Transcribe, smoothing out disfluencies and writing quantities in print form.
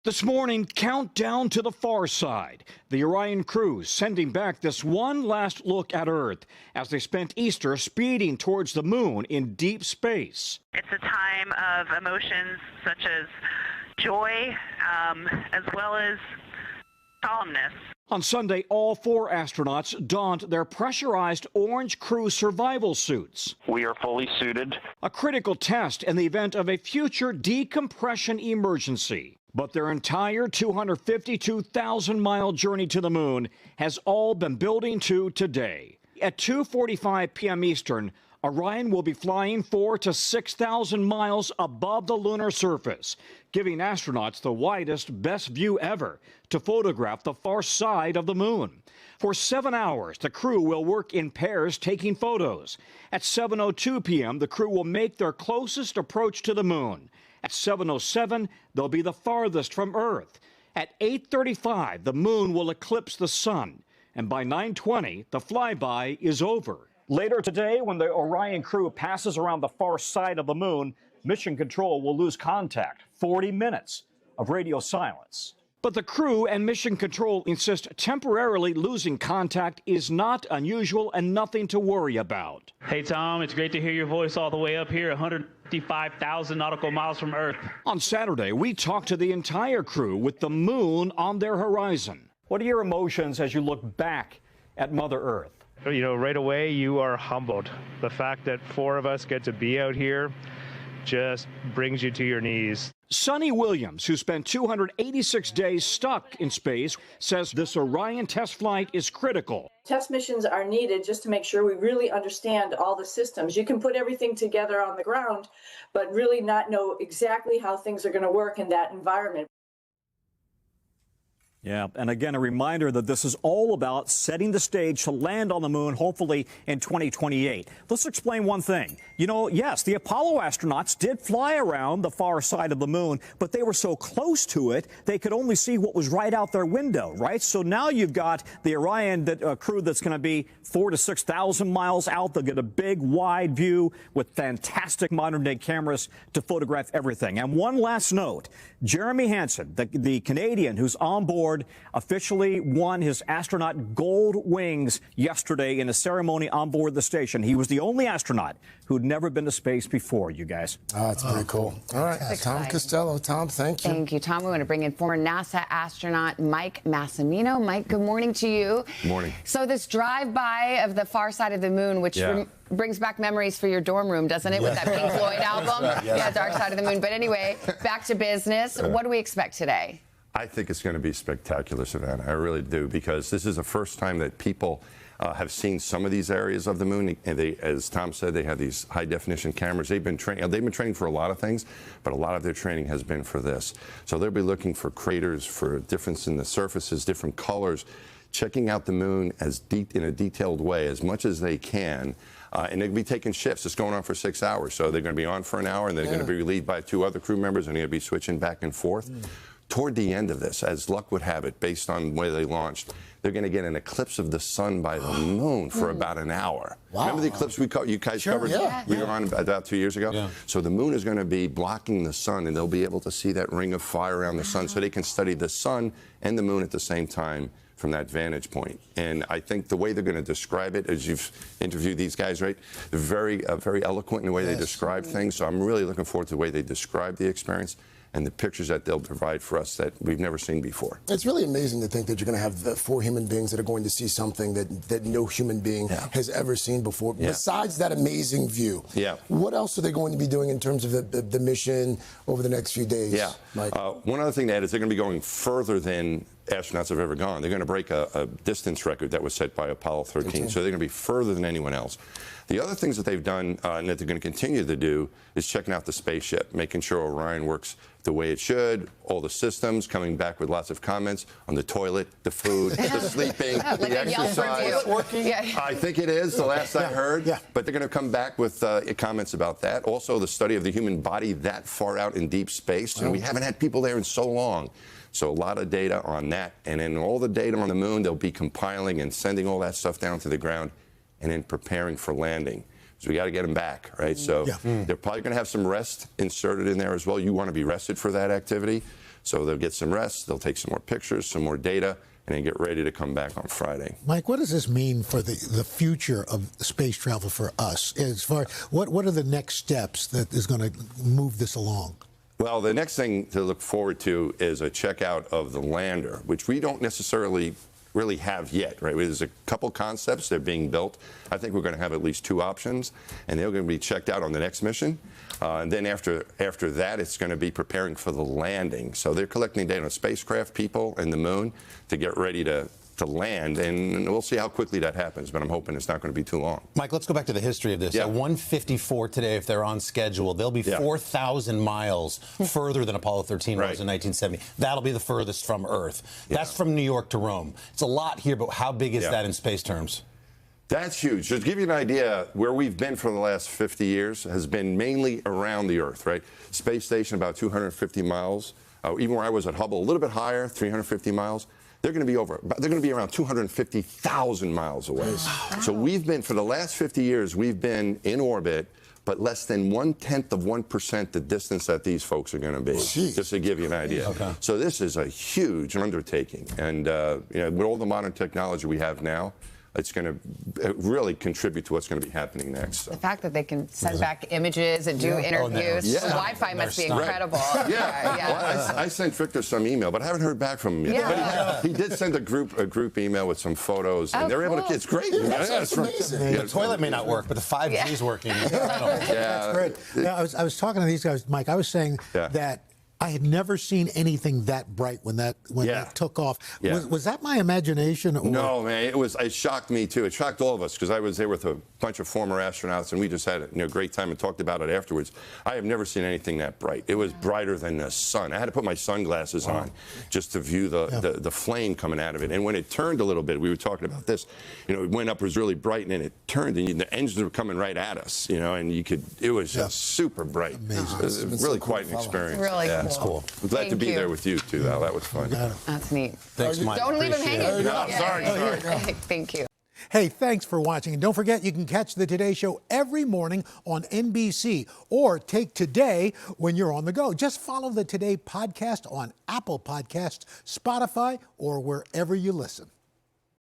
This morning, countdown to the far side. The Orion crew sending back this one last look at Earth as they spent Easter speeding towards the moon in deep space. It's a time of emotions such as joy, as well as calmness. On Sunday, all 4 astronauts donned their pressurized orange crew survival suits. We are fully suited. A critical test in the event of a future decompression emergency. But their entire 252,000-mile journey to the moon has all been building to today. At 2:45 p.m. Eastern, Orion will be flying 4,000 to 6,000 miles above the lunar surface, giving astronauts the widest, best view ever to photograph the far side of the moon. For 7 hours, the crew will work in pairs taking photos. At 7:02 p.m., the crew will make their closest approach to the moon. At 7:07, they'll be the farthest from Earth. At 8:35, the moon will eclipse the sun. And by 9:20, the flyby is over. Later today, when the Orion crew passes around the far side of the moon, Mission Control will lose contact. 40 minutes of radio silence. But the crew and Mission Control insist temporarily losing contact is not unusual and nothing to worry about. Hey, Tom, it's great to hear your voice all the way up here, 155,000 nautical miles from Earth. On Saturday, we talked to the entire crew with the moon on their horizon. What are your emotions as you look back at Mother Earth? You know, right away, you are humbled. The fact that 4 of us get to be out here just brings you to your knees. Sonny Williams, who spent 286 days stuck in space, says this Orion test flight is critical. Test missions are needed just to make sure we really understand all the systems. You can put everything together on the ground, but really not know exactly how things are going to work in that environment. Yeah, and again, a reminder that this is all about setting the stage to land on the moon, hopefully in 2028. Let's explain one thing. You know, yes, the Apollo astronauts did fly around the far side of the moon, but they were so close to it, they could only see what was right out their window, right? So now you've got the Orion crew that's going to be 4,000 to 6,000 miles out. They'll get a big, wide view with fantastic modern-day cameras to photograph everything. And one last note, Jeremy Hansen, the Canadian who's on board, officially won his astronaut gold wings yesterday in a ceremony on board the station. He was the only astronaut who'd never been to space before, you guys. Oh, that's very cool. All right, Tom Costello. Tom, thank you. Thank you, Tom. We want to bring in former NASA astronaut Mike Massimino. Mike, good morning to you. Good morning. So this drive-by of the far side of the moon, which brings back memories for your dorm room, doesn't it, with that Pink Floyd album? Yeah, Dark Side of the Moon. But anyway, back to business. What do we expect today? I think it's going to be spectacular, Savannah. I really do, because this is the first time that people have seen some of these areas of the moon. And they, as Tom said, they have these high-definition cameras. They've been training for a lot of things, but a lot of their training has been for this. So they'll be looking for craters, for difference in the surfaces, different colors, checking out the moon in a detailed way as much as they can. And they'll be taking shifts. It's going on for 6 hours. So they're going to be on for an hour, and they're going to be relieved by 2 other crew members, and they're going to be switching back and forth. Toward the end of this, as luck would have it, based on where they launched, they're going to get an eclipse of the sun by the moon for about an hour. Wow. Remember the eclipse you guys covered? We were on about 2 years ago? Yeah. So the moon is going to be blocking the sun, and they'll be able to see that ring of fire around the sun, so they can study the sun and the moon at the same time from that vantage point. And I think the way they're going to describe it, as you've interviewed these guys, right, they're very eloquent in the way they describe things. So I'm really looking forward to the way they describe the experience and the pictures that they'll provide for us that we've never seen before. It's really amazing to think that you're going to have the 4 human beings that are going to see something that no human being has ever seen before. Besides that amazing view, what else are they going to be doing in terms of the mission over the next few days? Mike? One other thing to add is they're going to be going further than astronauts have ever gone. They're going to break a distance record that was set by Apollo 13. So they're going to be further than anyone else. The other things that they've done and that they're going to continue to do is checking out the spaceship, making sure Orion works the way it should, all the systems, coming back with lots of comments on the toilet, the food, the sleeping, the exercise. I think it is, the last I heard. But they're going to come back with comments about that. Also, the study of the human body that far out in deep space. And we haven't had people there in so long. So a lot of data on that. And then all the data on the moon, they'll be compiling and sending all that stuff down to the ground and then preparing for landing. So we got to get them back, right? So they're probably going to have some rest inserted in there as well. You want to be rested for that activity. So they'll get some rest, they'll take some more pictures, some more data, and then get ready to come back on Friday. Mike, what does this mean for the future of space travel for us? As far what are the next steps that is going to move this along? Well, the next thing to look forward to is a checkout of the lander, which we don't necessarily really have yet, right? There's a couple concepts that are being built. I think we're going to have at least 2 options, and they're going to be checked out on the next mission. And then after that, it's going to be preparing for the landing. So they're collecting data on spacecraft, people, and the moon to get ready to land, and we'll see how quickly that happens, but I'm hoping it's not going to be too long. Mike, let's go back to the history of this. Yeah. At 1:54 today, if they're on schedule, they'll be 4,000 miles further than Apollo 13 was in 1970. That'll be the furthest from Earth. That's from New York to Rome. It's a lot here, but how big is that in space terms? That's huge. Just to give you an idea, where we've been for the last 50 years has been mainly around the Earth, right? Space station, about 250 miles. Even where I was at Hubble, a little bit higher, 350 miles. They're going to be around 250,000 miles away. Wow. So we've been, for the last 50 years, we've been in orbit, but less than 1/10% the distance that these folks are going to be. Jeez. Just to give you an idea. Okay. So this is a huge undertaking, and with all the modern technology we have now, it's going to really contribute to what's going to be happening next. So. The fact that they can send back images and do interviews, the Wi-Fi must be incredible. Right. Well, I sent Victor some email, but I haven't heard back from him yet. But he did send a group email with some photos, and they're able to. It's great. That's amazing. The toilet may not work, but the 5G is working. That's great. Now, I was talking to these guys, Mike. I was saying that I had never seen anything that bright when that took off. Was that my imagination? Or? No, man. It shocked me too. It shocked all of us because I was there with a bunch of former astronauts, and we just had a great time and talked about it afterwards. I have never seen anything that bright. It was brighter than the sun. I had to put my sunglasses on just to view the flame coming out of it. And when it turned a little bit, we were talking about this. It went up, it was really bright, and then it turned, and the engines were coming right at us. And you could. It was just super bright. Amazing. It was really quite an experience. Really cool. That's cool. I'm glad to be there with you too, Al. That was fun. That's neat. Thanks, Mike. Don't leave him hanging. No, sorry. Thank you. Hey, thanks for watching. And don't forget, you can catch the Today Show every morning on NBC or take Today when you're on the go. Just follow the Today podcast on Apple Podcasts, Spotify, or wherever you listen.